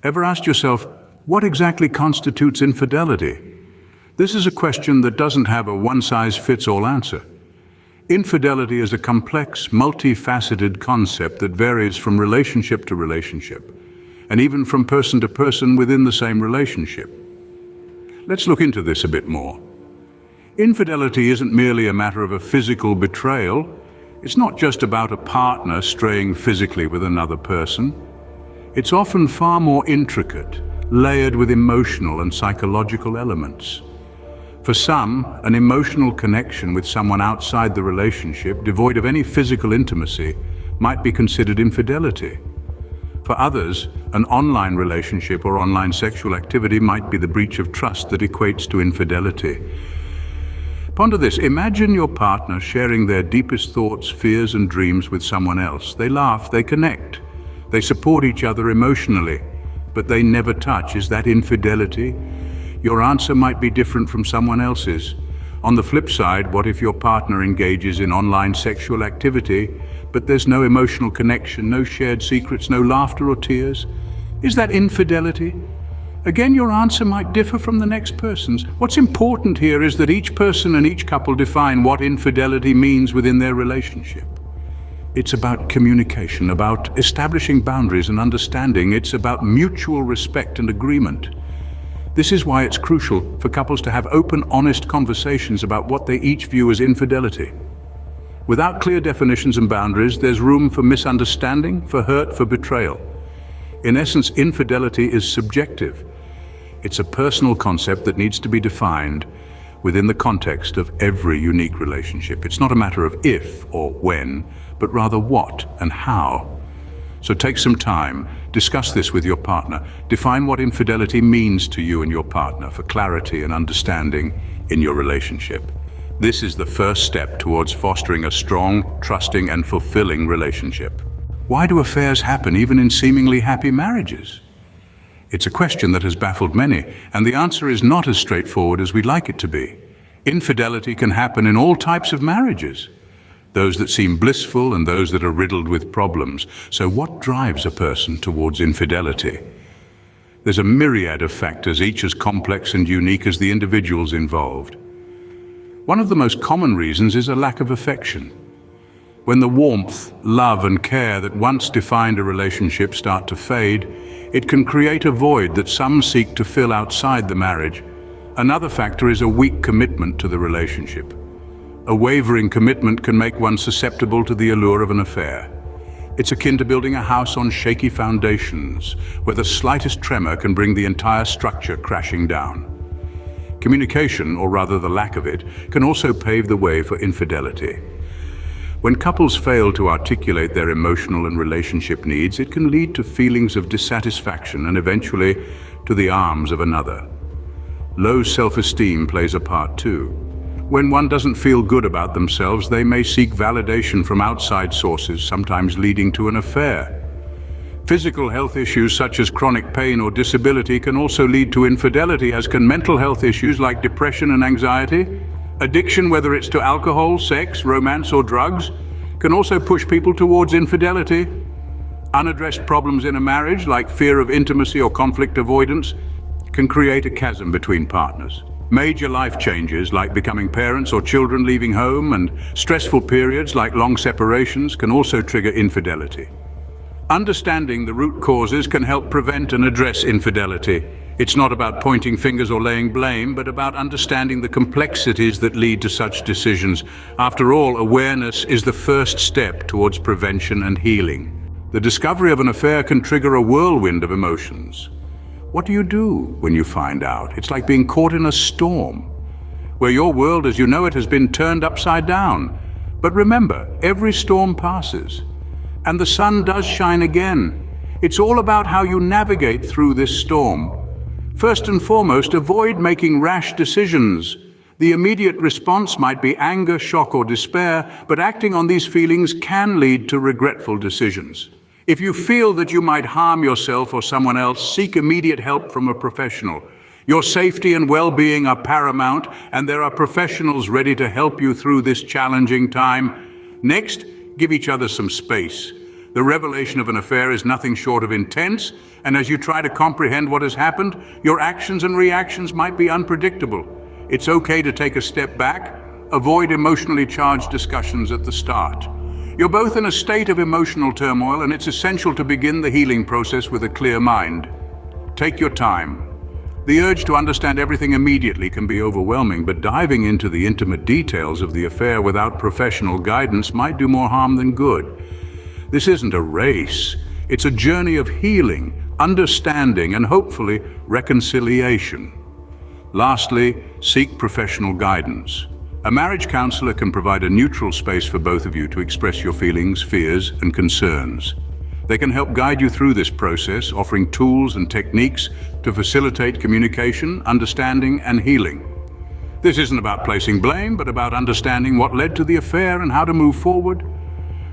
Ever asked yourself, what exactly constitutes infidelity? This is a question that doesn't have a one-size-fits-all answer. Infidelity is a complex, multifaceted concept that varies from relationship to relationship, and even from person to person within the same relationship. Let's look into this a bit more. Infidelity isn't merely a matter of a physical betrayal. It's not just about a partner straying physically with another person. It's often far more intricate, layered with emotional and psychological elements. For some, an emotional connection with someone outside the relationship, devoid of any physical intimacy, might be considered infidelity. For others, an online relationship or online sexual activity might be the breach of trust that equates to infidelity. Ponder this. Imagine your partner sharing their deepest thoughts, fears, and dreams with someone else. They laugh, they connect, they support each other emotionally, but they never touch. Is that infidelity? Your answer might be different from someone else's. On the flip side, what if your partner engages in online sexual activity, but there's no emotional connection, no shared secrets, no laughter or tears? Is that infidelity? Again, your answer might differ from the next person's. What's important here is that each person and each couple define what infidelity means within their relationship. It's about communication, about establishing boundaries and understanding. It's about mutual respect and agreement. This is why it's crucial for couples to have open, honest conversations about what they each view as infidelity. Without clear definitions and boundaries, there's room for misunderstanding, for hurt, for betrayal. In essence, infidelity is subjective. It's a personal concept that needs to be defined within the context of every unique relationship. It's not a matter of if or when, but rather what and how. So take some time, discuss this with your partner. Define what infidelity means to you and your partner for clarity and understanding in your relationship. This is the first step towards fostering a strong, trusting, and fulfilling relationship. Why do affairs happen even in seemingly happy marriages? It's a question that has baffled many, and the answer is not as straightforward as we'd like it to be. Infidelity can happen in all types of marriages, those that seem blissful and those that are riddled with problems. So what drives a person towards infidelity? There's a myriad of factors, each as complex and unique as the individuals involved. One of the most common reasons is a lack of affection. When the warmth, love, and care that once defined a relationship start to fade, it can create a void that some seek to fill outside the marriage. Another factor is a weak commitment to the relationship. A wavering commitment can make one susceptible to the allure of an affair. It's akin to building a house on shaky foundations, where the slightest tremor can bring the entire structure crashing down. Communication, or rather the lack of it, can also pave the way for infidelity. When couples fail to articulate their emotional and relationship needs, it can lead to feelings of dissatisfaction and eventually to the arms of another. Low self-esteem plays a part too. When one doesn't feel good about themselves, they may seek validation from outside sources, sometimes leading to an affair. Physical health issues such as chronic pain or disability can also lead to infidelity, as can mental health issues like depression and anxiety. Addiction, whether it's to alcohol, sex, romance, or drugs, can also push people towards infidelity. Unaddressed problems in a marriage, like fear of intimacy or conflict avoidance, can create a chasm between partners. Major life changes, like becoming parents or children leaving home, and stressful periods like long separations can also trigger infidelity. Understanding the root causes can help prevent and address infidelity. It's not about pointing fingers or laying blame, but about understanding the complexities that lead to such decisions. After all, awareness is the first step towards prevention and healing. The discovery of an affair can trigger a whirlwind of emotions. What do you do when you find out? It's like being caught in a storm, where your world as you know it has been turned upside down. But remember, every storm passes, and the sun does shine again. It's all about how you navigate through this storm. First and foremost, avoid making rash decisions. The immediate response might be anger, shock, or despair, but acting on these feelings can lead to regretful decisions. If you feel that you might harm yourself or someone else, seek immediate help from a professional. Your safety and well-being are paramount, and there are professionals ready to help you through this challenging time. Next, give each other some space. The revelation of an affair is nothing short of intense, and as you try to comprehend what has happened, your actions and reactions might be unpredictable. It's okay to take a step back. Avoid emotionally charged discussions at the start. You're both in a state of emotional turmoil, and it's essential to begin the healing process with a clear mind. Take your time. The urge to understand everything immediately can be overwhelming, but diving into the intimate details of the affair without professional guidance might do more harm than good. This isn't a race. It's a journey of healing, understanding, and hopefully reconciliation. Lastly, seek professional guidance. A marriage counselor can provide a neutral space for both of you to express your feelings, fears, and concerns. They can help guide you through this process, offering tools and techniques to facilitate communication, understanding, and healing. This isn't about placing blame, but about understanding what led to the affair and how to move forward.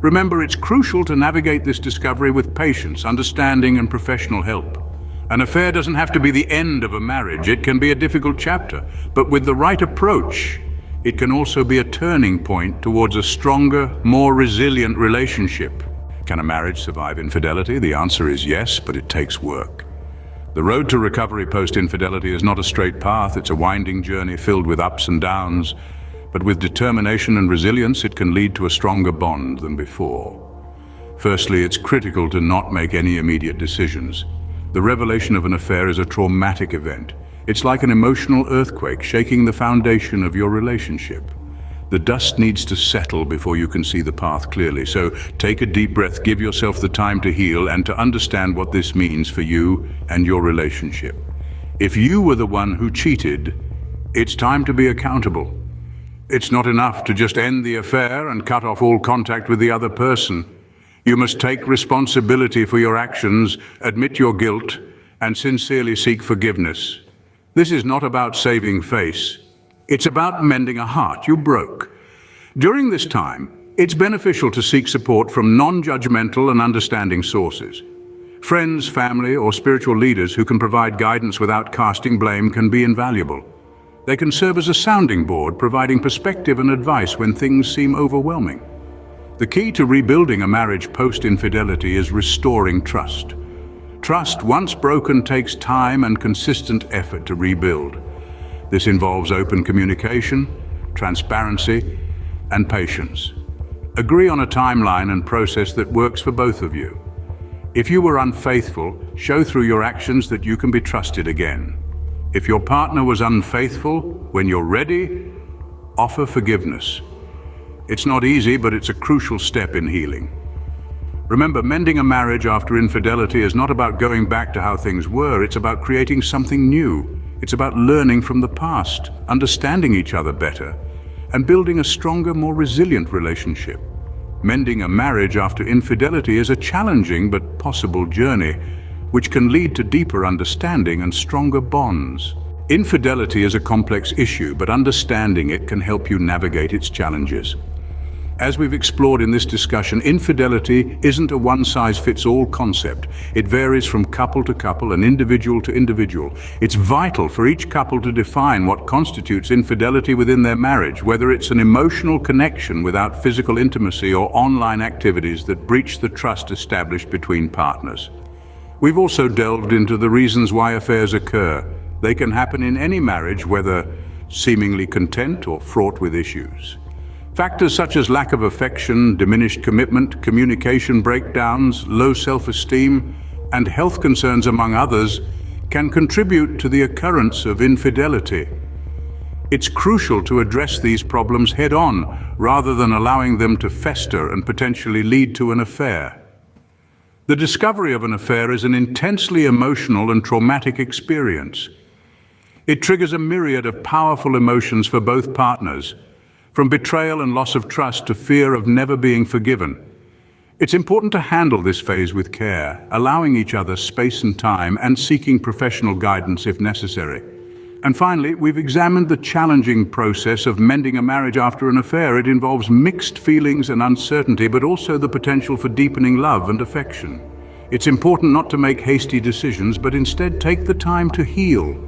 Remember, it's crucial to navigate this discovery with patience, understanding, and professional help. An affair doesn't have to be the end of a marriage. It can be a difficult chapter, but with the right approach, it can also be a turning point towards a stronger, more resilient relationship. Can a marriage survive infidelity? The answer is yes, but it takes work. The road to recovery post-infidelity is not a straight path. It's a winding journey filled with ups and downs. But with determination and resilience, it can lead to a stronger bond than before. Firstly, it's critical to not make any immediate decisions. The revelation of an affair is a traumatic event. It's like an emotional earthquake shaking the foundation of your relationship. The dust needs to settle before you can see the path clearly. So take a deep breath, give yourself the time to heal and to understand what this means for you and your relationship. If you were the one who cheated, it's time to be accountable. It's not enough to just end the affair and cut off all contact with the other person. You must take responsibility for your actions, admit your guilt, and sincerely seek forgiveness. This is not about saving face. It's about mending a heart you broke. During this time, it's beneficial to seek support from non-judgmental and understanding sources. Friends, family, or spiritual leaders who can provide guidance without casting blame can be invaluable. They can serve as a sounding board, providing perspective and advice when things seem overwhelming. The key to rebuilding a marriage post-infidelity is restoring trust. Trust, once broken, takes time and consistent effort to rebuild. This involves open communication, transparency, and patience. Agree on a timeline and process that works for both of you. If you were unfaithful, show through your actions that you can be trusted again. If your partner was unfaithful, when you're ready, offer forgiveness. It's not easy, but it's a crucial step in healing. Remember, mending a marriage after infidelity is not about going back to how things were. It's about creating something new. It's about learning from the past, understanding each other better, and building a stronger, more resilient relationship. Mending a marriage after infidelity is a challenging but possible journey, which can lead to deeper understanding and stronger bonds. Infidelity is a complex issue, but understanding it can help you navigate its challenges. As we've explored in this discussion, infidelity isn't a one-size-fits-all concept. It varies from couple to couple and individual to individual. It's vital for each couple to define what constitutes infidelity within their marriage, whether it's an emotional connection without physical intimacy or online activities that breach the trust established between partners. We've also delved into the reasons why affairs occur. They can happen in any marriage, whether seemingly content or fraught with issues. Factors such as lack of affection, diminished commitment, communication breakdowns, low self-esteem, and health concerns, among others, can contribute to the occurrence of infidelity. It's crucial to address these problems head-on, rather than allowing them to fester and potentially lead to an affair. The discovery of an affair is an intensely emotional and traumatic experience. It triggers a myriad of powerful emotions for both partners, from betrayal and loss of trust to fear of never being forgiven. It's important to handle this phase with care, allowing each other space and time and seeking professional guidance if necessary. And finally, we've examined the challenging process of mending a marriage after an affair. It involves mixed feelings and uncertainty, but also the potential for deepening love and affection. It's important not to make hasty decisions, but instead take the time to heal.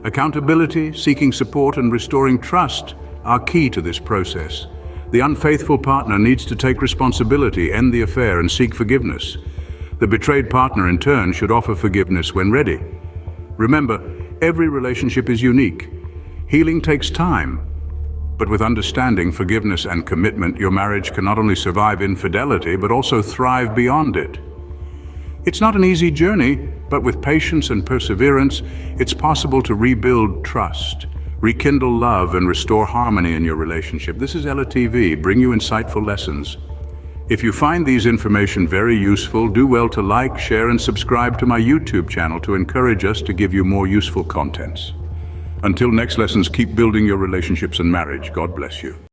Accountability, seeking support, and restoring trust are key to this process. The unfaithful partner needs to take responsibility, end the affair, and seek forgiveness. The betrayed partner, in turn, should offer forgiveness when ready. Remember, every relationship is unique. Healing takes time. But with understanding, forgiveness, and commitment, your marriage can not only survive infidelity, but also thrive beyond it. It's not an easy journey, but with patience and perseverance, it's possible to rebuild trust, rekindle love, and restore harmony in your relationship. This is Ella TV, bring you insightful lessons. If you find these information very useful, do well to like, share, and subscribe to my YouTube channel to encourage us to give you more useful contents. Until next lessons, keep building your relationships and marriage. God bless you.